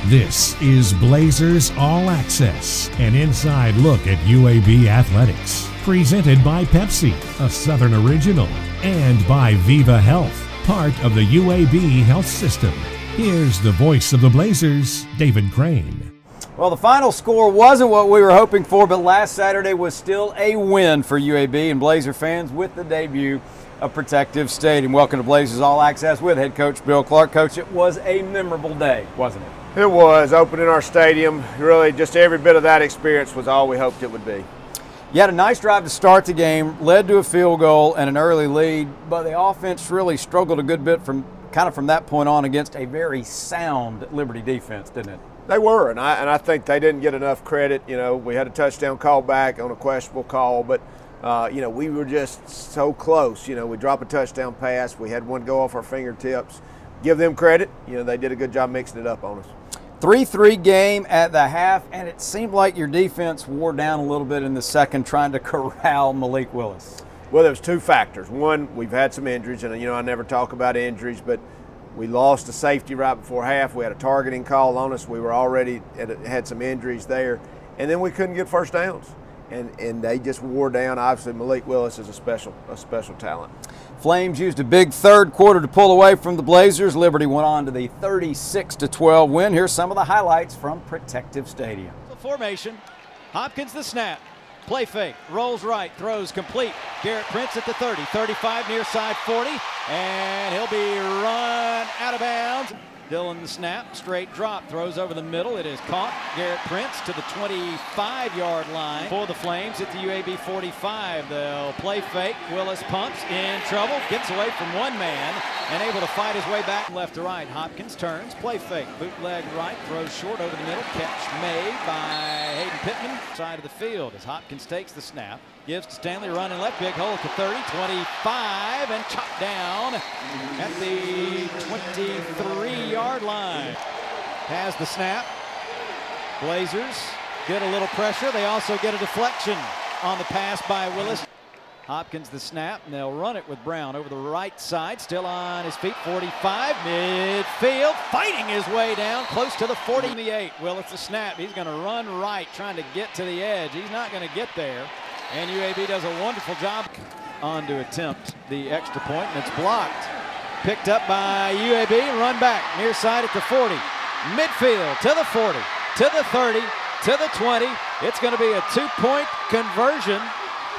This is Blazers All Access, an inside look at UAB athletics. Presented by Pepsi, a Southern original, and by Viva Health, part of the UAB health system. Here's the voice of the Blazers, David Crane. Well, the final score wasn't what we were hoping for, but last Saturday was still a win for UAB and Blazer fans with the debut of Protective Stadium. Welcome to Blazers All Access with head coach Bill Clark. Coach, it was a memorable day, wasn't it? It was. Opening our stadium, really just every bit of that experience was all we hoped it would be. You had a nice drive to start the game, led to a field goal and an early lead, but the offense really struggled a good bit from that point on against a very sound Liberty defense, didn't it? They were, and I think they didn't get enough credit. You know, we had a touchdown call back on a questionable call, but you know, we were just so close. You know, we dropped a touchdown pass. We had one go off our fingertips. Give them credit. You know, they did a good job mixing it up on us. 3-3 game at the half, and it seemed like your defense wore down a little bit in the second trying to corral Malik Willis. Well, there was two factors. One, we've had some injuries, and you know I never talk about injuries, but we lost a safety right before half. We had a targeting call on us. We were already had some injuries there, and then we couldn't get first downs, and they just wore down. Obviously, Malik Willis is a special talent. Flames used a big third quarter to pull away from the Blazers. Liberty went on to the 36-12 win. Here's some of the highlights from Protective Stadium. Formation. Hopkins the snap. Play fake. Rolls right. Throws complete. Garrett Prince at the 30. 35 near side 40. And he'll be run out of bounds. Dillon the snap. Straight drop. Throws over the middle. It is caught. Garrett Prince to the 25-yard line for the Flames at the UAB 45. They'll play fake. Willis pumps. In trouble. Gets away from one man and able to fight his way back left to right. Hopkins turns. Play fake. Bootleg right. Throws short over the middle. Catch made by Hayden Pittman. Side of the field as Hopkins takes the snap. Gives to Stanley running left. Big hole at the 30. 25 and chopped down at the 23-yard line. Has the snap. Blazers get a little pressure. They also get a deflection on the pass by Willis. Hopkins the snap, and they'll run it with Brown over the right side. Still on his feet. 45 midfield, fighting his way down close to the 48. Willis the snap. He's going to run right, trying to get to the edge. He's not going to get there. And UAB does a wonderful job on to attempt the extra point, and it's blocked. Picked up by UAB, run back near side at the 40. Midfield to the 40, to the 30, to the 20. It's going to be a 2-point conversion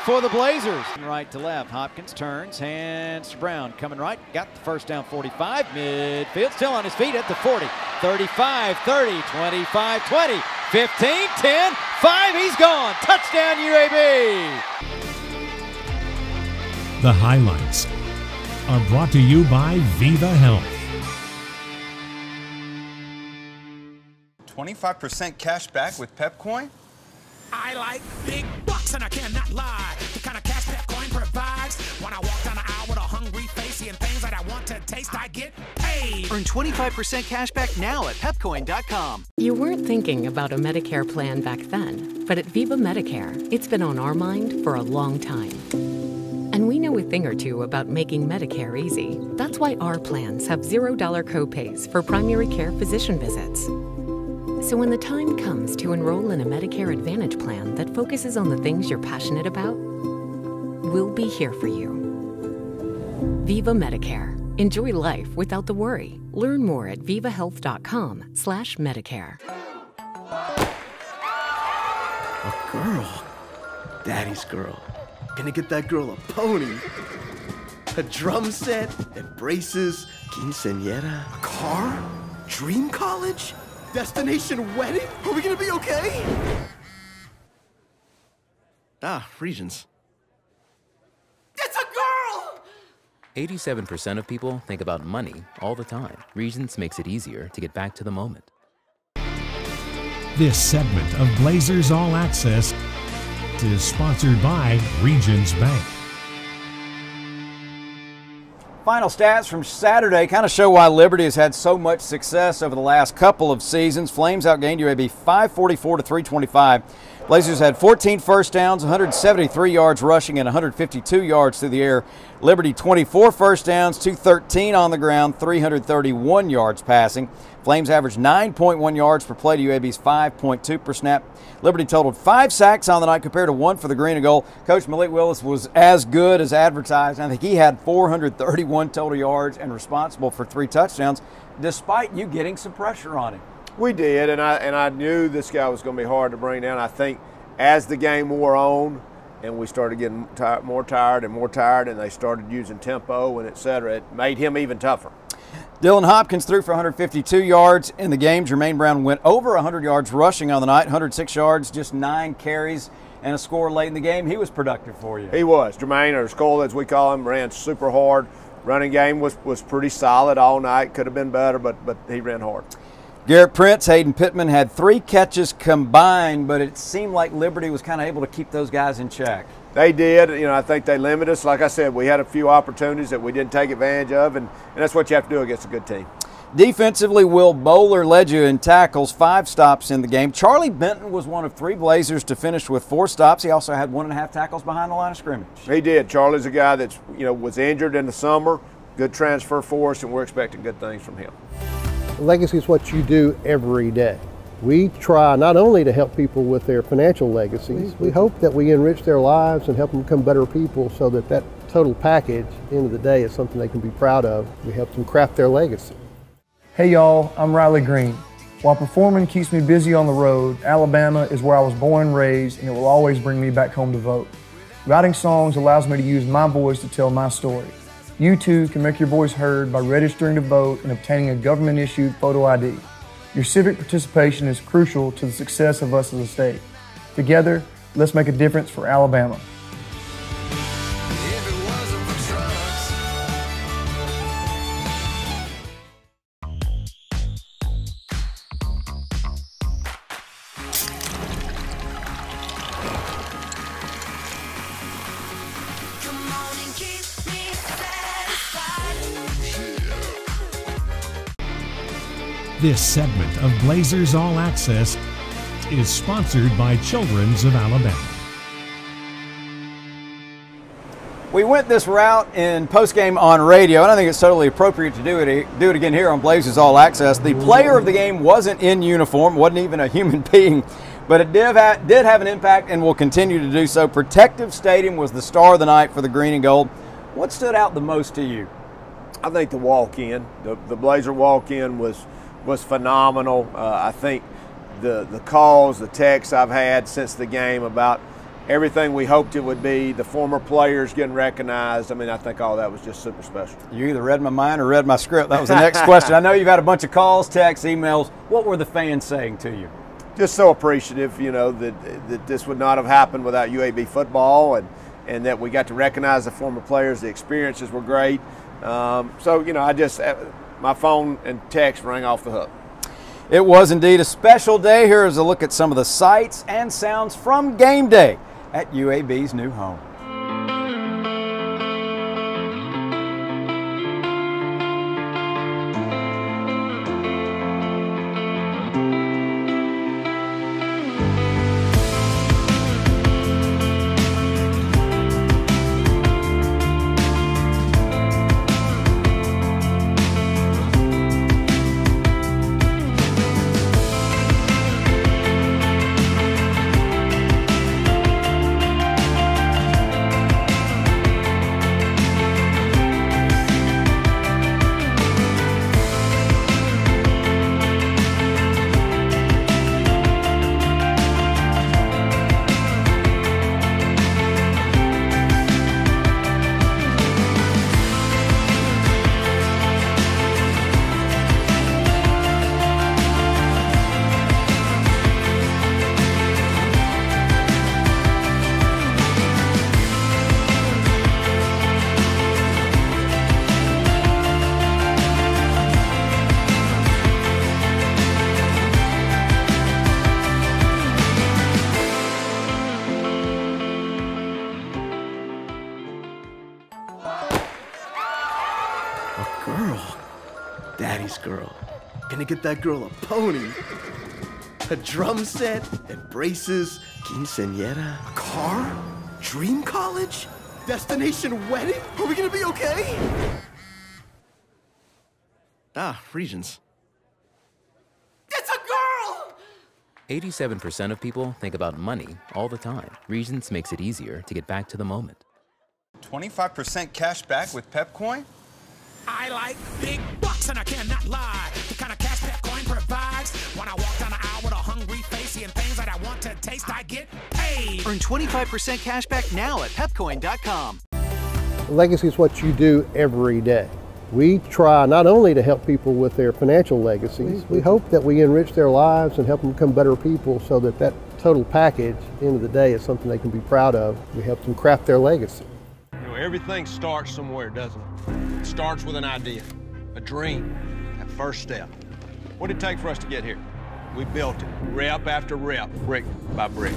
for the Blazers. Right to left, Hopkins turns, hands to Brown, coming right, got the first down. 45, midfield, still on his feet at the 40. 35, 30, 25, 20, 15, 10, 5, he's gone. Touchdown UAB. The highlights are brought to you by Viva Health. 25% cash back with Pepcoin? I like big bucks and I cannot lie. The kind of cash Pepcoin provides. When I walk down the aisle with a hungry face, seeing things that I want to taste, I get paid. Earn 25% cash back now at Pepcoin.com. You weren't thinking about a Medicare plan back then, but at Viva Medicare, it's been on our mind for a long time. And we know a thing or two about making Medicare easy. That's why our plans have $0 copays for primary care physician visits. So when the time comes to enroll in a Medicare Advantage plan that focuses on the things you're passionate about, we'll be here for you. Viva Medicare. Enjoy life without the worry. Learn more at vivahealth.com/Medicare. A girl. Daddy's girl. Gonna get that girl a pony. A drum set and braces. Quinceañera. A car? Dream college? Destination wedding? Are we gonna be okay? Ah, Regions. It's a girl! 87% of people think about money all the time. Regions makes it easier to get back to the moment. This segment of Blazers All Access is sponsored by Regions Bank. Final stats from Saturday kind of show why Liberty has had so much success over the last couple of seasons. Flames outgained UAB 544 to 325. Blazers had 14 first downs, 173 yards rushing, and 152 yards through the air. Liberty 24 first downs, 213 on the ground, 331 yards passing. Flames averaged 9.1 yards per play to UAB's 5.2 per snap. Liberty totaled 5 sacks on the night compared to 1 for the Green and Gold. Coach Malik Willis was as good as advertised. I think he had 431 total yards and responsible for 3 touchdowns, despite you getting some pressure on him. We did, and I knew this guy was going to be hard to bring down. I think as the game wore on and we started getting more tired, and they started using tempo and et cetera, it made him even tougher. Dylan Hopkins threw for 152 yards in the game. Jermaine Brown went over 100 yards rushing on the night, 106 yards, just 9 carries, and a score late in the game. He was productive for you. He was. Jermaine, or Skull as we call him, ran super hard. Running game was pretty solid all night. Could have been better, but he ran hard. Garrett Prince, Hayden Pittman had 3 catches combined, but it seemed like Liberty was kind of able to keep those guys in check. They did. You know, I think they limited us. Like I said, we had a few opportunities that we didn't take advantage of, and that's what you have to do against a good team. Defensively, Will Bowler led you in tackles, 5 stops in the game. Charlie Benton was one of 3 Blazers to finish with 4 stops. He also had 1.5 tackles behind the line of scrimmage. He did. Charlie's a guy that's, was injured in the summer. Good transfer for us, and we're expecting good things from him. Legacy is what you do every day. We try not only to help people with their financial legacies, we hope that we enrich their lives and help them become better people so that total package, at the end of the day, is something they can be proud of. We help them craft their legacy. Hey y'all, I'm Riley Green. While performing keeps me busy on the road, Alabama is where I was born and raised, and it will always bring me back home to vote. Writing songs allows me to use my voice to tell my story. You too can make your voice heard by registering to vote and obtaining a government-issued photo ID. Your civic participation is crucial to the success of us as a state. Together, let's make a difference for Alabama. This segment of Blazers All Access is sponsored by Children's of Alabama. We went this route in postgame on radio, and I think it's totally appropriate to do it again here on Blazers All Access. The player of the game wasn't in uniform, wasn't even a human being, but it did have an impact and will continue to do so. Protective Stadium was the star of the night for the Green and Gold. What stood out the most to you? I think the walk-in, the Blazer walk-in was phenomenal. I think the calls, the texts I've had since the game about everything we hoped it would be, the former players getting recognized, I mean, I think all that was just super special. You either read my mind or read my script. That was the next question. I know you've had a bunch of calls, texts, emails. What were the fans saying to you? Just so appreciative, that this would not have happened without UAB football, and that we got to recognize the former players. The experiences were great. I just... my phone and text rang off the hook. It was indeed a special day. Here is a look at some of the sights and sounds from game day at UAB's new home. Daddy's girl. Gonna get that girl a pony, a drum set, and braces, quinceañera, a car, dream college, destination wedding? Are we gonna be okay? Regions. It's a girl! 87% of people think about money all the time. Regions makes it easier to get back to the moment. 25% cash back with Pepcoin? I like big bucks and I cannot lie. The kind of cash Pepcoin provides. When I walk down the aisle with a hungry face, seeing things that I want to taste, I get paid. Earn 25% cash back now at Pepcoin.com. Legacy is what you do every day. We try not only to help people with their financial legacies, we hope that we enrich their lives and help them become better people so that that total package, at the end of the day, is something they can be proud of. We help them craft their legacy. You know, everything starts somewhere, doesn't it? It starts with an idea, a dream, that first step. What did it take for us to get here? We built it, rep after rep, brick by brick.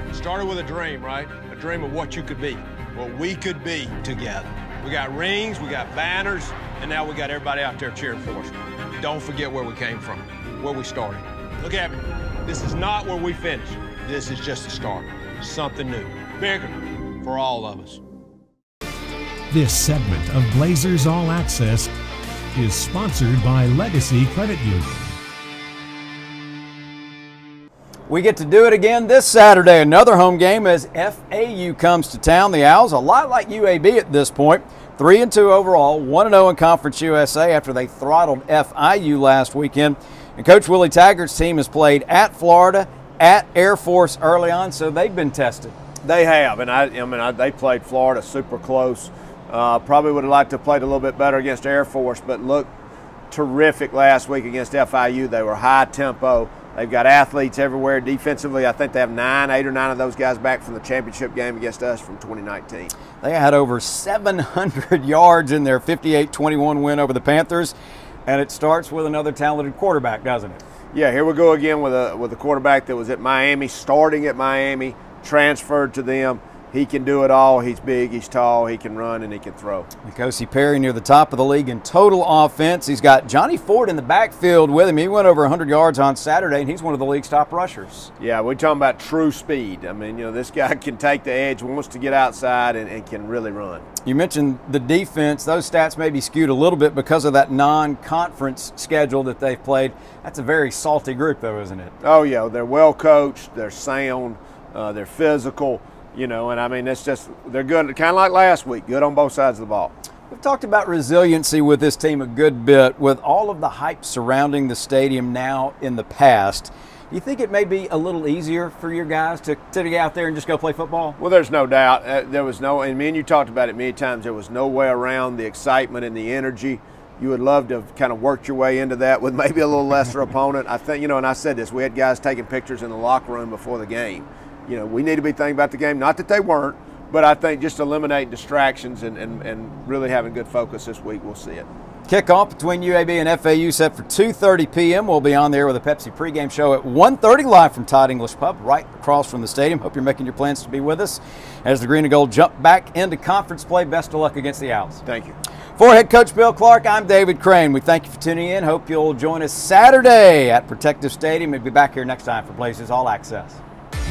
It started with a dream, right? A dream of what you could be, what we could be together. We got rings, we got banners, and now we got everybody out there cheering for us. Don't forget where we came from, where we started. Look at me. This is not where we finished. This is just the start. Something new, bigger for all of us. This segment of Blazers All Access is sponsored by Legacy Credit Union. We get to do it again this Saturday. Another home game as FAU comes to town. The Owls, a lot like UAB at this point, 3-2 overall, 1-0 in Conference USA after they throttled FIU last weekend. And Coach Willie Taggart's team has played at Florida, at Air Force early on, so they've been tested. They have, and they played Florida super close. Probably would have liked to have played a little bit better against Air Force, but looked terrific last week against FIU. They were high tempo. They've got athletes everywhere. Defensively, I think they have 8 or 9 of those guys back from the championship game against us from 2019. They had over 700 yards in their 58-21 win over the Panthers, and it starts with another talented quarterback, doesn't it? Yeah, here we go again with a quarterback that was at Miami, starting at Miami, transferred to them. He can do it all. He's big, he's tall, he can run, and he can throw. N'Kosi Perry near the top of the league in total offense. He's got Johnny Ford in the backfield with him. He went over 100 yards on Saturday, and he's one of the league's top rushers. Yeah, we're talking about true speed. I mean, this guy can take the edge, wants to get outside, and can really run. You mentioned the defense. Those stats may be skewed a little bit because of that non-conference schedule that they've played. That's a very salty group, though, isn't it? Oh, yeah. They're well coached. They're sound. They're physical. And I mean, it's just, they're good, kind of like last week, good on both sides of the ball. We've talked about resiliency with this team a good bit. With all of the hype surrounding the stadium now in the past, do you think it may be a little easier for your guys to get out there and just go play football? Well, there's no doubt. And me and you talked about it many times, there was no way around the excitement and the energy. You would love to have kind of worked your way into that with maybe a little lesser opponent. I think, and I said this, we had guys taking pictures in the locker room before the game. We need to be thinking about the game. Not that they weren't, but I think just eliminating distractions and really having good focus this week, we'll see it. Kickoff between UAB and FAU set for 2:30 p.m. We'll be on there with a Pepsi pregame show at 1:30 live from Todd English Pub right across from the stadium. Hope you're making your plans to be with us as the Green and Gold jump back into conference play. Best of luck against the Owls. Thank you. For head coach Bill Clark, I'm David Crane. We thank you for tuning in. Hope you'll join us Saturday at Protective Stadium. We'll be back here next time for Blazers All Access.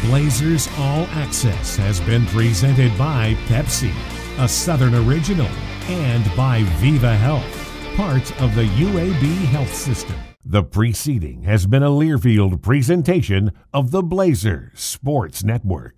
Blazers All Access has been presented by Pepsi, a Southern original, and by Viva Health, part of the UAB health system. The preceding has been a Learfield presentation of the Blazers Sports Network.